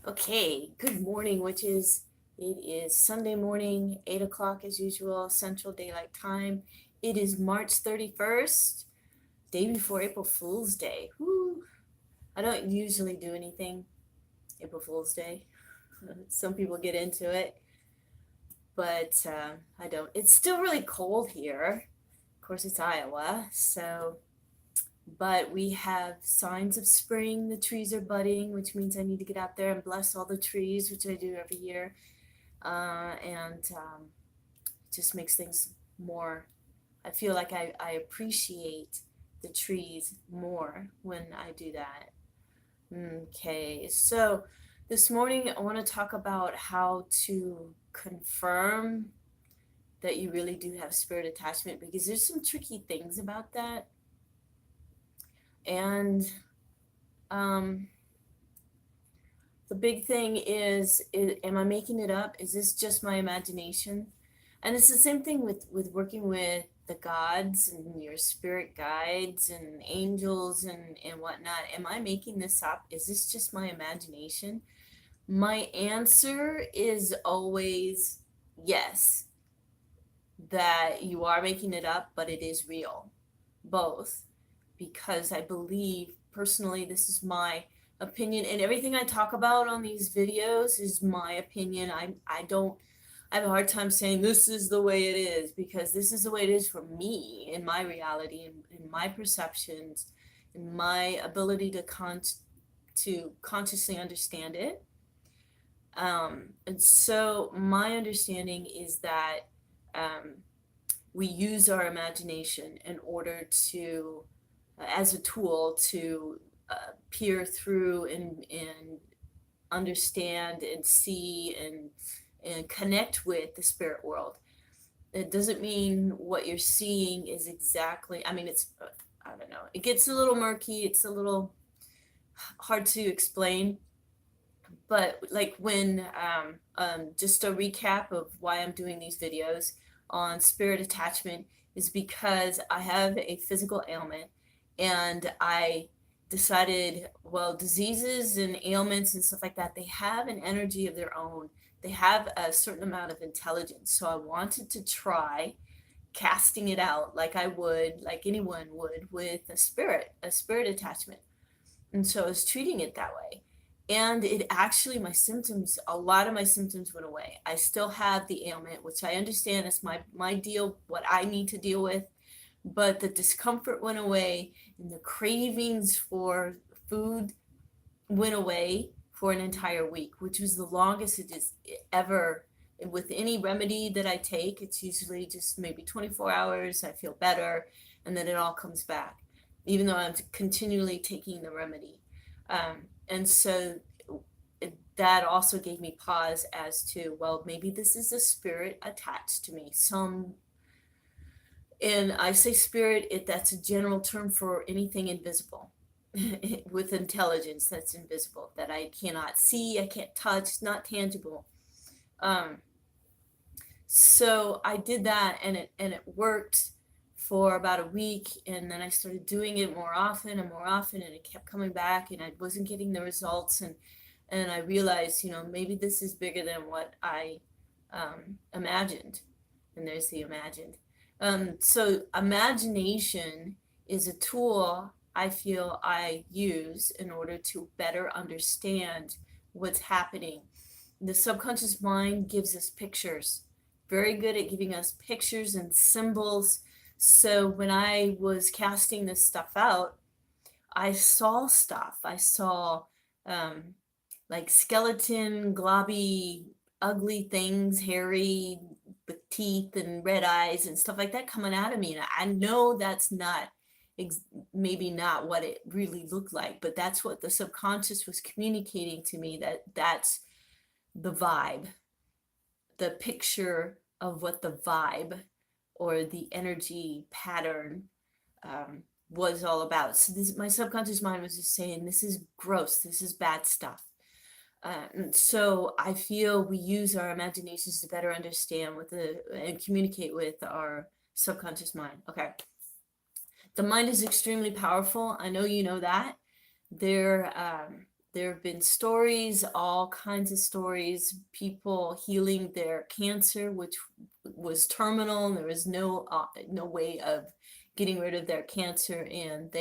Okay, good morning, it is Sunday morning, 8 o'clock as usual, Central Daylight Time. It is March 31st, day before April Fool's Day. Whew. I don't usually do anything April Fool's Day. Some people get into it, but I don't. It's still really cold here. Of course, it's Iowa, but we have signs of spring. The trees are budding, which means I need to get out there and bless all the trees, which I do every year. And just makes things more. I feel like I appreciate the trees more when I do that. Okay, so this morning I want to talk about how to confirm that you really do have spirit attachment because there's some tricky things about that. And um, the big thing is, am I making it up? Is this just my imagination? And it's the same thing with working with the gods and your spirit guides and angels and whatnot. Am I making this up? Is this just my imagination? My answer is always yes, that you are making it up, but it is real. Both. Because I believe personally, this is my opinion, and everything I talk about on these videos is my opinion. I have a hard time saying this is the way it is because this is the way it is for me in my reality and in my perceptions, in my ability to consciously understand it. And so my understanding is that um, we use our imagination in order to, as a tool to peer through and understand and see and connect with the spirit world. It doesn't mean what you're seeing is exactly, I mean, I don't know, it gets a little murky, it's a little hard to explain. But like just a recap of why I'm doing these videos on spirit attachment is because I have a physical ailment and I decided, well, diseases and ailments and stuff like that, they have an energy of their own. They have a certain amount of intelligence. So I wanted to try casting it out like I would, like anyone would with a spirit attachment. And so I was treating it that way. And it actually, a lot of my symptoms went away. I still have the ailment, which I understand is my deal, what I need to deal with. But the discomfort went away and the cravings for food went away for an entire week, which was the longest it is ever. With any remedy that I take, it's usually just maybe 24 hours. I feel better, and then it all comes back, even though I'm continually taking the remedy. And so that also gave me pause as to, well, maybe this is a spirit attached to me. And I say spirit, that's a general term for anything invisible with intelligence that's invisible, that I cannot see, I can't touch, not tangible. Um, so I did that, and it worked for about a week, and then I started doing it more often and more often, and it kept coming back, and I wasn't getting the results, and I realized, maybe this is bigger than what I imagined. And there's the imagined. So imagination is a tool I feel I use in order to better understand what's happening. The subconscious mind gives us pictures, very good at giving us pictures and symbols. So when I was casting this stuff out, I saw stuff. I saw like skeleton, globby, ugly things, hairy, with teeth and red eyes and stuff like that coming out of me. And I know that's not maybe not what it really looked like, but that's what the subconscious was communicating to me, that's the vibe, the picture of what the vibe or the energy pattern was all about. So my subconscious mind was just saying, this is gross, this is bad stuff. And so I feel we use our imaginations to better understand and communicate with our subconscious mind. Okay. The mind is extremely powerful. I know you know that. There have been stories, all kinds of stories, people healing their cancer, which was terminal, and there was no way of getting rid of their cancer, and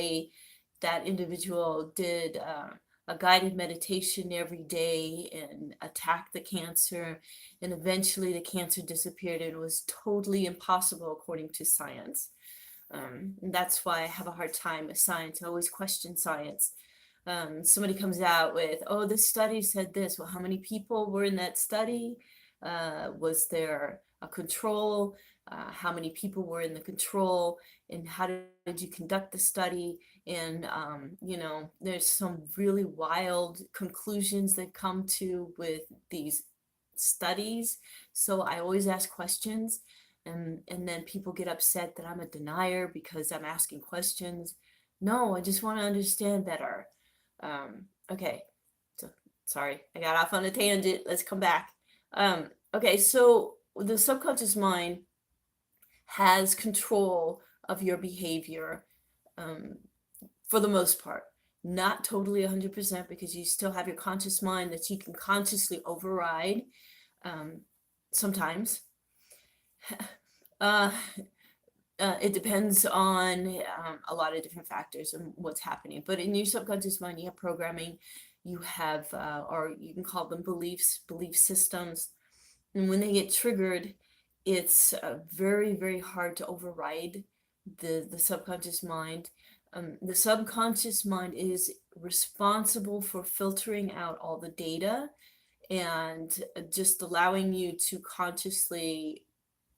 that individual did a guided meditation every day and attacked the cancer, and eventually the cancer disappeared, and it was totally impossible according to science. And that's why I have a hard time with science. I always question science. Somebody comes out with, oh, this study said this. Well, how many people were in that study? Was there a control? How many people were in the control? And how did you conduct the study? And, there's some really wild conclusions that come to with these studies. So I always ask questions. And then people get upset that I'm a denier because I'm asking questions. No, I just want to understand better. Okay, so sorry, I got off on a tangent. Let's come back. Okay, so the subconscious mind has control of your behavior um, for the most part. Not totally 100% because you still have your conscious mind that you can consciously override sometimes. uh, it depends on a lot of different factors and what's happening. But in your subconscious mind, you have programming, you have, or you can call them beliefs, belief systems. And when they get triggered, it's very, very hard to override the subconscious mind. The subconscious mind is responsible for filtering out all the data and just allowing you to consciously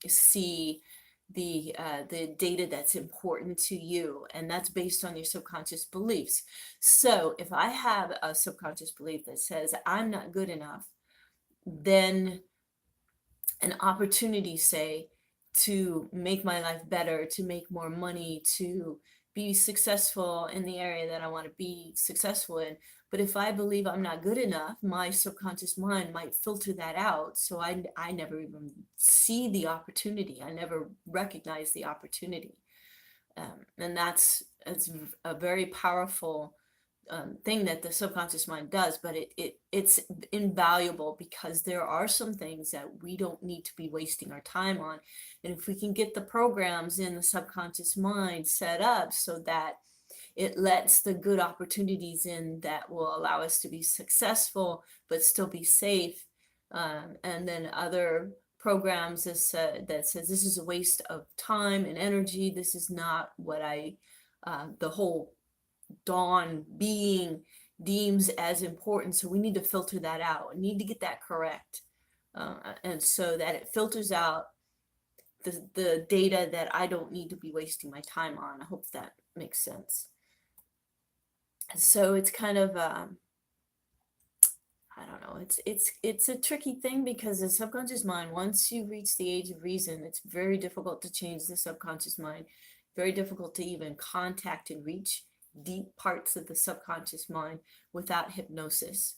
see the data that's important to you, and that's based on your subconscious beliefs. So if I have a subconscious belief that says I'm not good enough, then an opportunity, say, to make my life better, to make more money, to be successful in the area that I want to be successful in. But if I believe I'm not good enough, my subconscious mind might filter that out. So I never even see the opportunity. I never recognize the opportunity. And it's a very powerful thing that the subconscious mind does, but it's invaluable because there are some things that we don't need to be wasting our time on. And if we can get the programs in the subconscious mind set up so that it lets the good opportunities in that will allow us to be successful but still be safe, and then other programs that says this is a waste of time and energy, this is not what the whole dawn being deems as important. So we need to filter that out. We need to get that correct. And so that it filters out the data that I don't need to be wasting my time on. I hope that makes sense. So it's kind of, I don't know, it's a tricky thing because the subconscious mind, once you reach the age of reason, it's very difficult to change the subconscious mind, very difficult to even contact and reach deep parts of the subconscious mind without hypnosis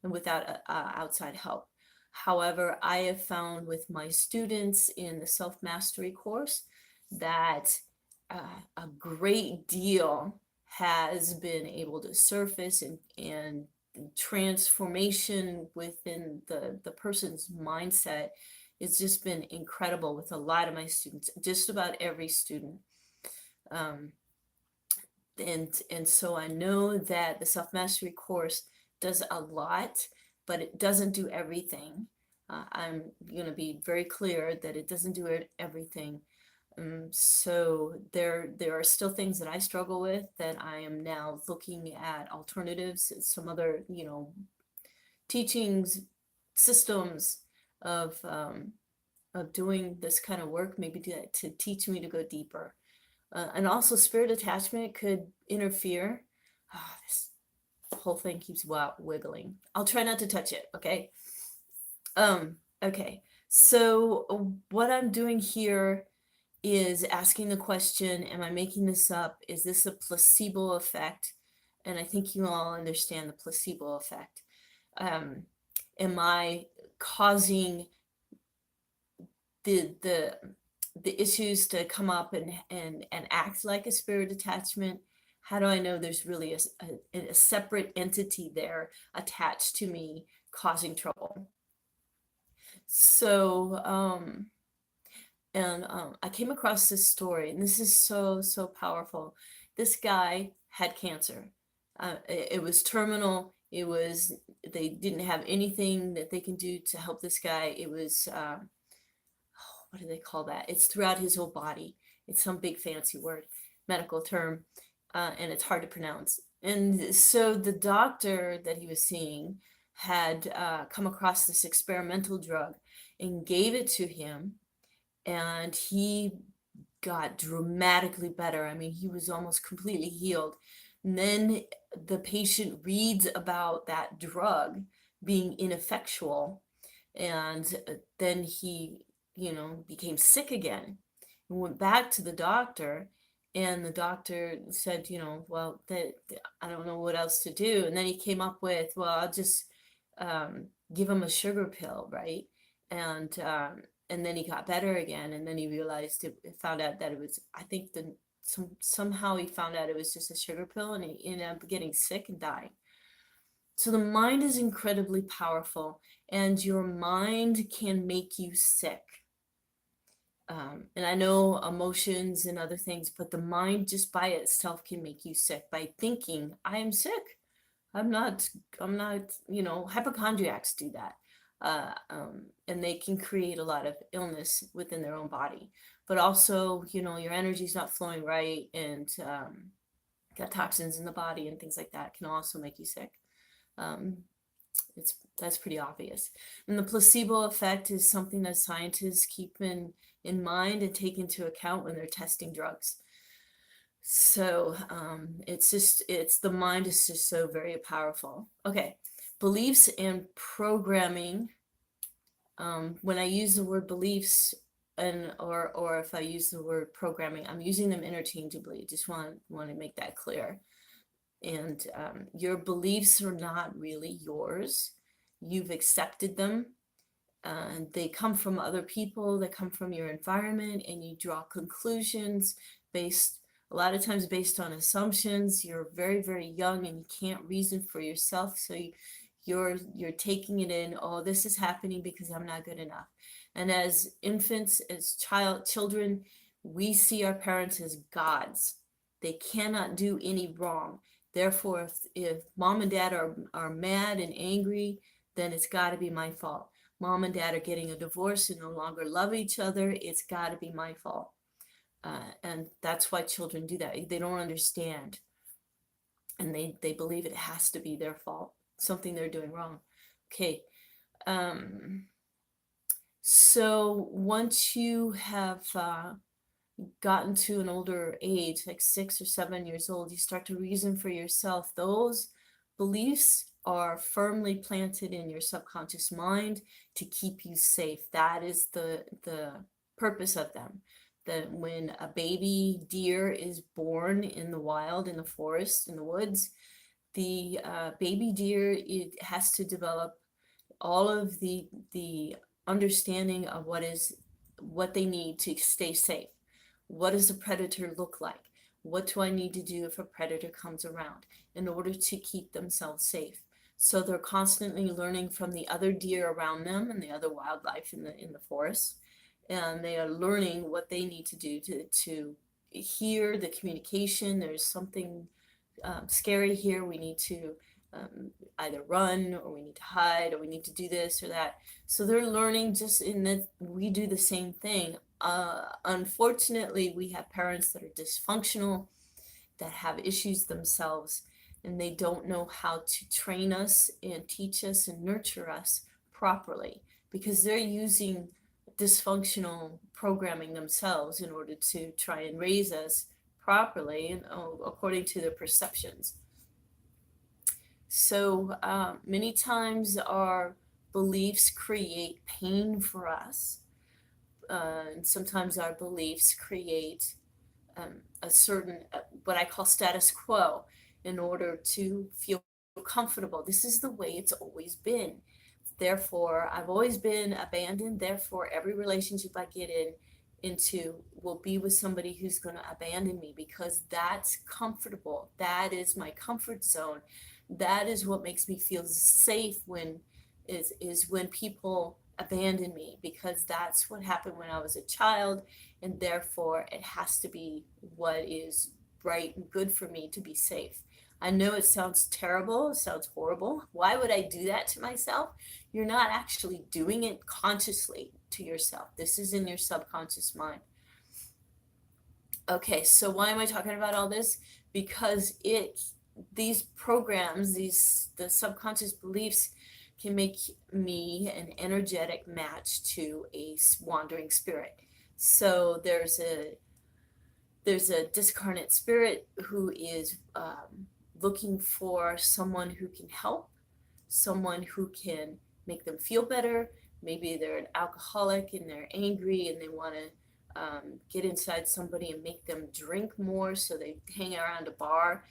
and without outside help. However, I have found with my students in the self-mastery course that a great deal has been able to surface, and transformation within the person's mindset. It's just been incredible with a lot of my students, just about every student. And so I know that the self-mastery course does a lot, but it doesn't do everything. I'm going to be very clear that it doesn't do everything. So there are still things that I struggle with that I am now looking at alternatives, some other, teachings, systems of doing this kind of work, maybe to teach me to go deeper. And also spirit attachment could interfere. This whole thing keeps wiggling. I'll try not to touch it, okay? Okay, so what I'm doing here is asking the question, am I making this up? Is this a placebo effect? And I think you all understand the placebo effect. Am I causing the issues to come up and act like a spirit attachment? How do I know there's really a separate entity there attached to me causing trouble? So, I came across this story, and this is so, so powerful. This guy had cancer. It was terminal. They didn't have anything that they can do to help this guy. It was, what do they call that? It's throughout his whole body. It's some big fancy word, medical term, and it's hard to pronounce. And so the doctor that he was seeing had come across this experimental drug and gave it to him, and he got dramatically better. I mean, he was almost completely healed. And then the patient reads about that drug being ineffectual, and then he, became sick again and went back to the doctor. And the doctor said, well, I don't know what else to do. And then he came up with, well, I'll just give him a sugar pill, right? And and then he got better again, and then he realized found out that it was, I think, somehow he found out it was just a sugar pill, and he ended up getting sick and dying. So the mind is incredibly powerful, and your mind can make you sick. And I know emotions and other things, but the mind just by itself can make you sick by thinking, I am sick. I'm not, hypochondriacs do that. And they can create a lot of illness within their own body. But also, your energy's not flowing right, and got toxins in the body and things like that can also make you sick. That's pretty obvious. And the placebo effect is something that scientists keep in mind and take into account when they're testing drugs. So it's the mind is just so very powerful. Okay, beliefs and programming. When I use the word beliefs or if I use the word programming, I'm using them interchangeably. Just want to make that clear. And your beliefs are not really yours. You've accepted them. And they come from other people, they come from your environment, and you draw conclusions a lot of times based on assumptions. You're very, very young and you can't reason for yourself. So you're taking it in, oh, this is happening because I'm not good enough. And as infants, as children, we see our parents as gods. They cannot do any wrong. Therefore, if mom and dad are mad and angry, then it's got to be my fault. Mom and dad are getting a divorce and no longer love each other, it's got to be my fault. And that's why children do that. They don't understand. And they believe it has to be their fault, something they're doing wrong. Okay. So once you have gotten to an older age, like 6 or 7 years old, you start to reason for yourself. Those beliefs are firmly planted in your subconscious mind to keep you safe. That is the purpose of them. That when a baby deer is born in the wild, in the forest, in the woods, the baby deer, it has to develop all of the understanding of what they need to stay safe. What does a predator look like? What do I need to do if a predator comes around in order to keep themselves safe? So they're constantly learning from the other deer around them and the other wildlife in the forest. And they are learning what they need to do to hear the communication. There's something scary here. We need to either run, or we need to hide, or we need to do this or that. So they're learning just in that we do the same thing. Unfortunately, we have parents that are dysfunctional, that have issues themselves, and they don't know how to train us and teach us and nurture us properly, because they're using dysfunctional programming themselves in order to try and raise us properly and according to their perceptions. So many times our beliefs create pain for us. And sometimes our beliefs create a certain, what I call status quo, in order to feel comfortable. This is the way it's always been. Therefore, I've always been abandoned. Therefore, every relationship I get in, into will be with somebody who's going to abandon me, because that's comfortable. That is my comfort zone. That is what makes me feel safe when is when people abandon me, because that's what happened when I was a child, and therefore it has to be what is right and good for me to be safe. I know it sounds terrible, it sounds horrible. Why would I do that to myself? You're not actually doing it consciously to yourself. This is in your subconscious mind. Okay, so why am I talking about all this? Because these programs, the subconscious beliefs can make me an energetic match to a wandering spirit. So there's a discarnate spirit who is looking for someone who can help, someone who can make them feel better. Maybe they're an alcoholic and they're angry and they want to get inside somebody and make them drink more, so they hang around a bar,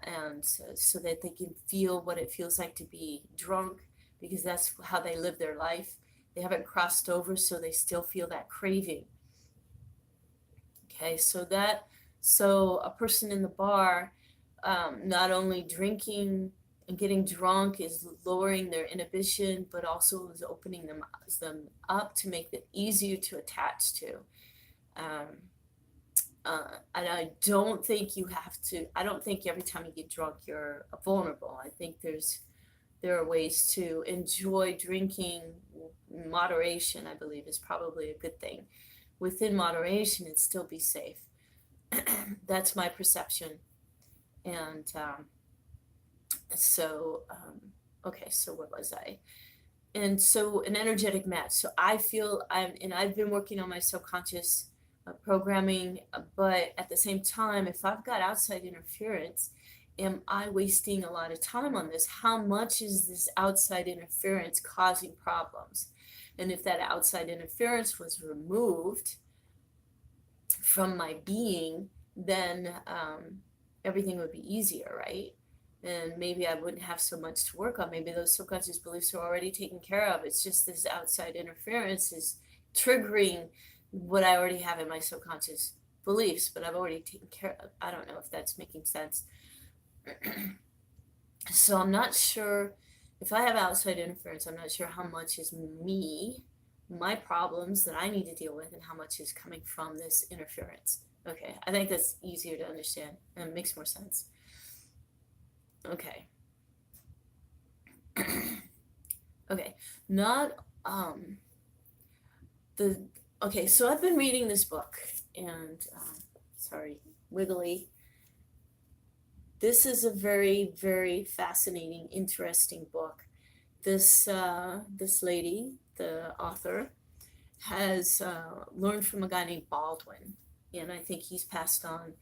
and so that they can feel what it feels like to be drunk, because that's how they live their life. They haven't crossed over, so they still feel that craving. Okay, so a person in the bar, not only drinking and getting drunk is lowering their inhibition, but also is opening them up to make it easier to attach to. Um, and I don't think you have to. I don't think every time you get drunk you're vulnerable. I think there are ways to enjoy drinking. Moderation, I believe, is probably a good thing. Within moderation, and still be safe. That's my perception. And okay, so what was I? And so an energetic match. So I feel I've been working on my subconscious programming, but at the same time, if I've got outside interference, am I wasting a lot of time on this? How much is this outside interference causing problems? And if that outside interference was removed from my being, then everything would be easier, right? And maybe I wouldn't have so much to work on. Maybe those subconscious beliefs are already taken care of. It's just this outside interference is triggering what I already have in my subconscious beliefs, but I've already taken care of. I don't know if that's making sense. So I'm not sure if I have outside interference. I'm not sure how much is me, my problems that I need to deal with, and how much is coming from this interference. Okay, I think that's easier to understand and it makes more sense. Okay. Okay, not the okay, so I've been reading this book, and sorry, wiggly. This is a very, very fascinating, interesting book. This lady, the author, has learned from a guy named Baldwin, and I think he's passed on.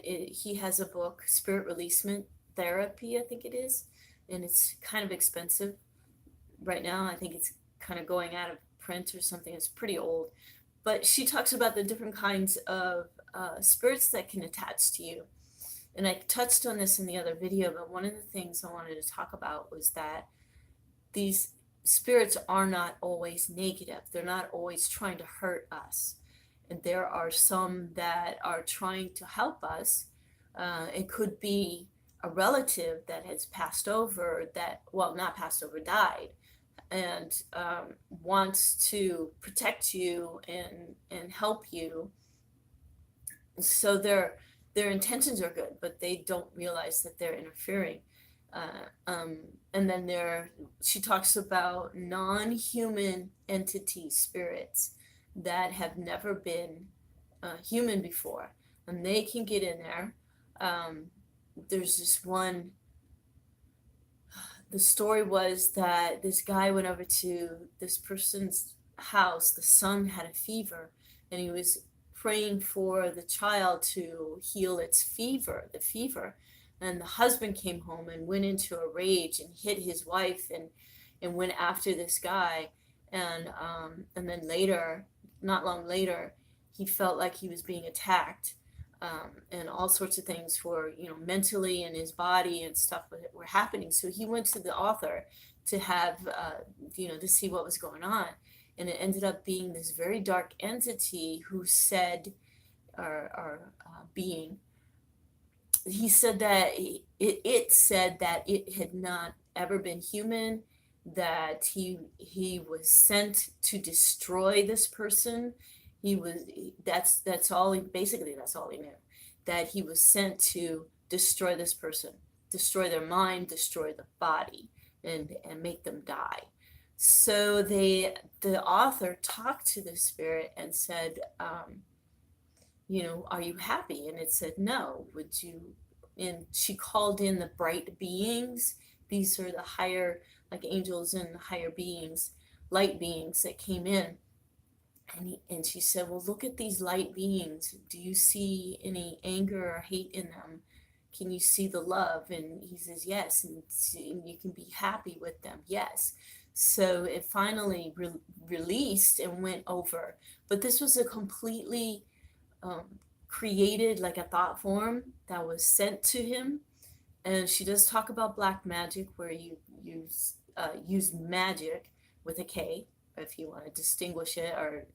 He has a book, Spirit Releasement Therapy, I think it is, and it's kind of expensive right now. I think it's kind of going out of print or something. It's pretty old, but she talks about the different kinds of spirits that can attach to you. And I touched on this in the other video, but one of the things I wanted to talk about was that these spirits are not always negative. They're not always trying to hurt us. And there are some that are trying to help us. It could be a relative that has passed over, not passed over, died, and wants to protect you and help you. So their intentions are good, but they don't realize that they're interfering. And then she talks about non-human entity spirits that have never been human before, and they can get in there. There's this one. The story was that this guy went over to this person's house. The son had a fever, and he was praying for the child to heal the fever. And the husband came home and went into a rage and hit his wife and went after this guy. And then later, not long later, he felt like he was being attacked, and all sorts of things were, mentally in his body and stuff were happening. So he went to the author to have, to see what was going on. and it ended up being this very dark entity who said, or being, he said that it said that it had not ever been human, that he was sent to destroy this person. He was, that's all he, basically that's all he knew, that he was sent to destroy this person, destroy their mind, destroy the body, and make them die. So the author talked to the spirit and said, are you happy? And it said, no. Would you? And she called in the bright beings. These are the higher, like angels and higher beings, light beings that came in. And she said, well, look at these light beings. Do you see any anger or hate in them? Can you see the love? And he says, yes. And you can be happy with them. Yes. So it finally released and went over. But this was a completely created, like a thought form that was sent to him. And she does talk about black magic, where you use magic with a K, if you want to distinguish it or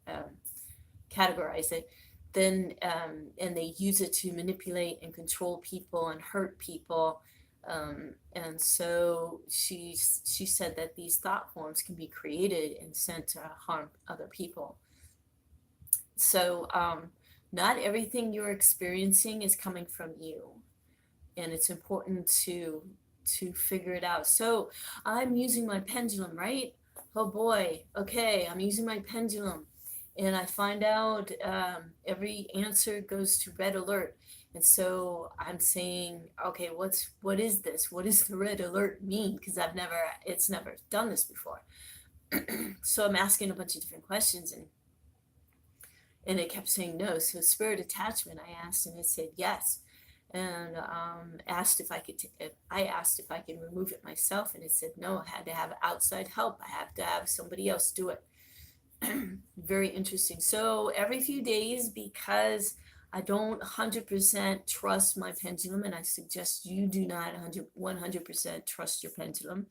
categorize it. Then and they use it to manipulate and control people and hurt people. And so she said that these thought forms can be created and sent to harm other people. So not everything you're experiencing is coming from you, and it's important to figure it out. So I'm using my pendulum, right? Oh boy, okay, I'm using my pendulum, and I find out every answer goes to red alert. And so I'm saying, okay, what is this? What does the red alert mean? Because it's never done this before. So I'm asking a bunch of different questions, and it kept saying no. So spirit attachment, I asked, and it said yes. And asked if I could. I asked if I could remove it myself, and it said no. I had to have outside help. I have to have somebody else do it. Very interesting. So every few days, because I don't 100% trust my pendulum, and I suggest you do not 100% trust your pendulum.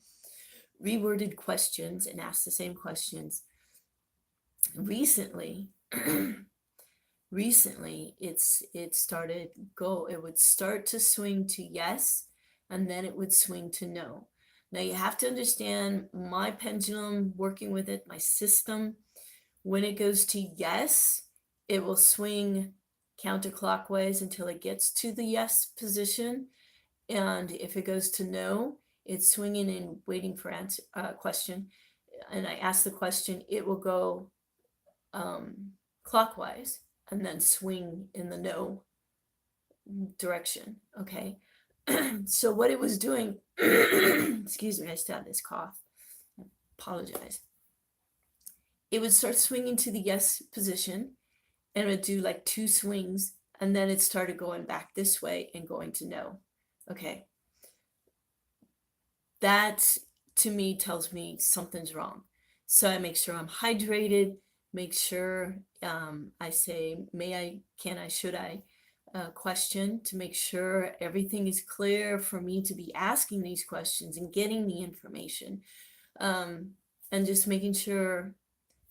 Reworded questions and ask the same questions. Recently, it would start to swing to yes, and then it would swing to no. Now you have to understand my pendulum, working with it, my system, when it goes to yes, it will swing counterclockwise until it gets to the yes position. And if it goes to no, it's swinging and waiting for answer question. And I ask the question, it will go clockwise and then swing in the no direction. Okay. So what it was doing, excuse me, I still have this cough. I apologize. It would start swinging to the yes position, and it would do like 2 swings, and then it started going back this way and going to no. Okay. That to me tells me something's wrong. So I make sure I'm hydrated, make sure I say, may I, can I, should I question, to make sure everything is clear for me to be asking these questions and getting the information. And just making sure.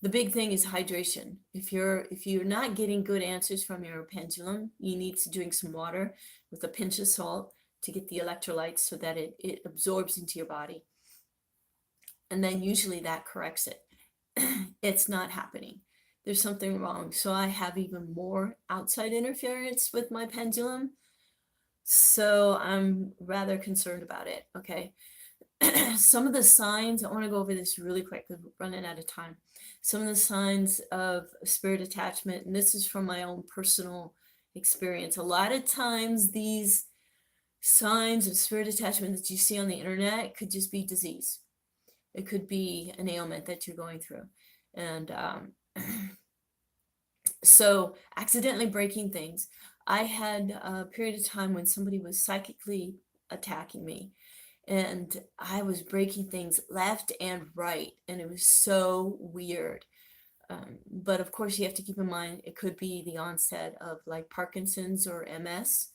The big thing is hydration. If you're not getting good answers from your pendulum, you need to drink some water with a pinch of salt to get the electrolytes so that it absorbs into your body. And then usually that corrects it. It's not happening. There's something wrong. So I have even more outside interference with my pendulum. So I'm rather concerned about it. Okay. Some of the signs, I want to go over this really quick because we're running out of time. Some of the signs of spirit attachment, and this is from my own personal experience. A lot of times these signs of spirit attachment that you see on the internet could just be disease. It could be an ailment that you're going through. And so accidentally breaking things. I had a period of time when somebody was psychically attacking me, and I was breaking things left and right, and it was so weird. But of course, you have to keep in mind it could be the onset of like Parkinson's or MS.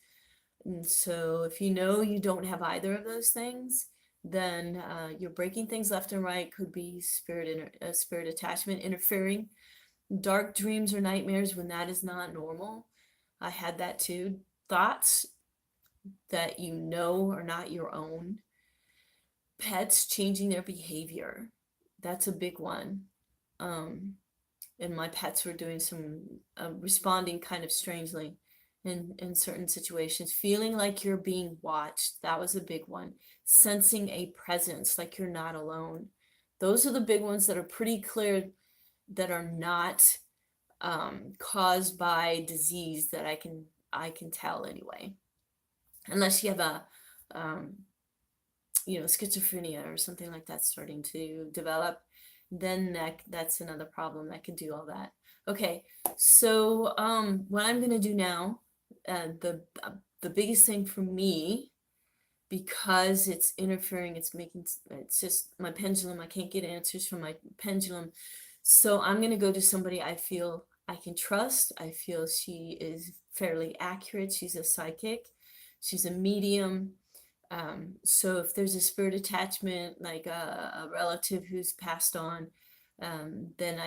And so if you know you don't have either of those things, then you're breaking things left and right. Could be spirit attachment interfering. Dark dreams or nightmares when that is not normal. I had that too. Thoughts that you know are not your own. Pets changing their behavior. That's a big one. Um, and my pets were doing some responding kind of strangely in certain situations. Feeling like you're being watched. That was a big one. Sensing a presence, like you're not alone. Those are the big ones that are pretty clear, that are not caused by disease, that I can tell anyway. Unless you have a schizophrenia or something like that starting to develop, then that's another problem that can do all that. Okay, so what I'm gonna do now, the biggest thing for me, because it's interfering, it's just my pendulum. I can't get answers from my pendulum, so I'm gonna go to somebody I feel I can trust. I feel she is fairly accurate. She's a psychic. She's a medium. So if there's a spirit attachment, like a relative who's passed on, then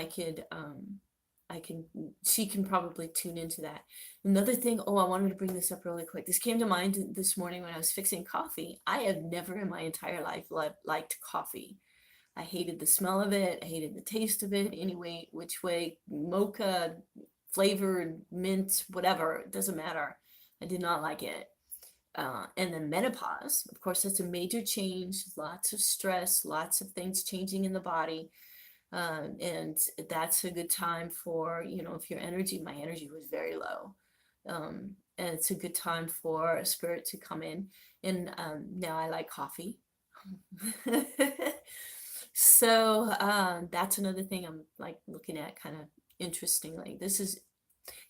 she can probably tune into that. Another thing, oh, I wanted to bring this up really quick. This came to mind this morning when I was fixing coffee. I have never in my entire life liked coffee. I hated the smell of it. I hated the taste of it. Anyway, which way, mocha, flavored, mint, whatever, it doesn't matter. I did not like it. And then menopause, of course, that's a major change, lots of stress, lots of things changing in the body. And that's a good time for, if my energy was very low. And it's a good time for a spirit to come in. And now I like coffee. So that's another thing I'm like looking at kind of interestingly.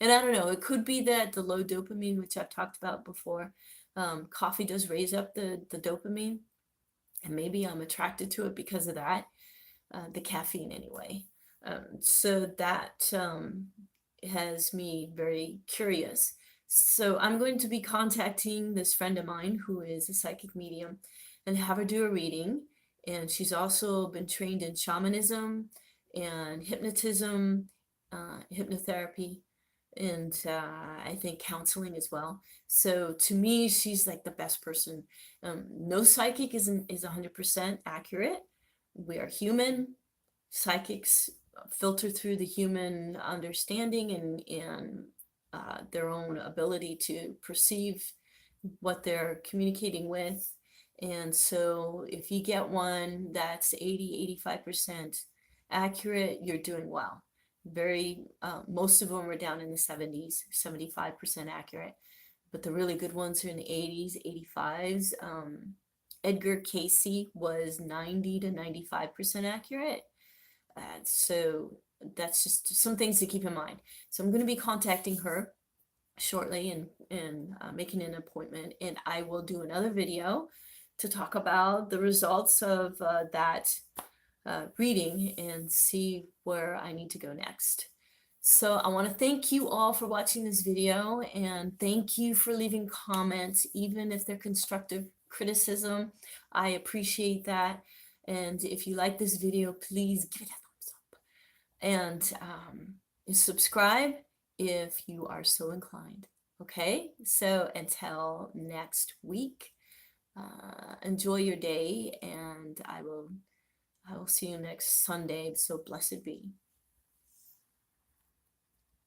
And I don't know, it could be that the low dopamine, which I've talked about before, coffee does raise up the dopamine, and maybe I'm attracted to it because of that, the caffeine anyway. So that has me very curious. So I'm going to be contacting this friend of mine who is a psychic medium and have her do a reading. And she's also been trained in shamanism and hypnotism, hypnotherapy, and I think counseling as well. So to me, she's like the best person. No psychic is 100% accurate. We are human. Psychics filter through the human understanding and their own ability to perceive what they're communicating with. And so if you get one that's 80-85% accurate, you're doing well. Most of them are down in the 70s, 75% accurate, but the really good ones are in the 80s, 85s. Edgar Casey was 90-95% accurate. So that's just some things to keep in mind. So I'm going to be contacting her shortly and making an appointment, and I will do another video to talk about the results of that reading and see where I need to go next. So I want to thank you all for watching this video, and thank you for leaving comments, even if they're constructive criticism. I appreciate that. And if you like this video, please give it a thumbs up and subscribe if you are so inclined. Okay, so until next week, enjoy your day, and I will see you next Sunday. So blessed be.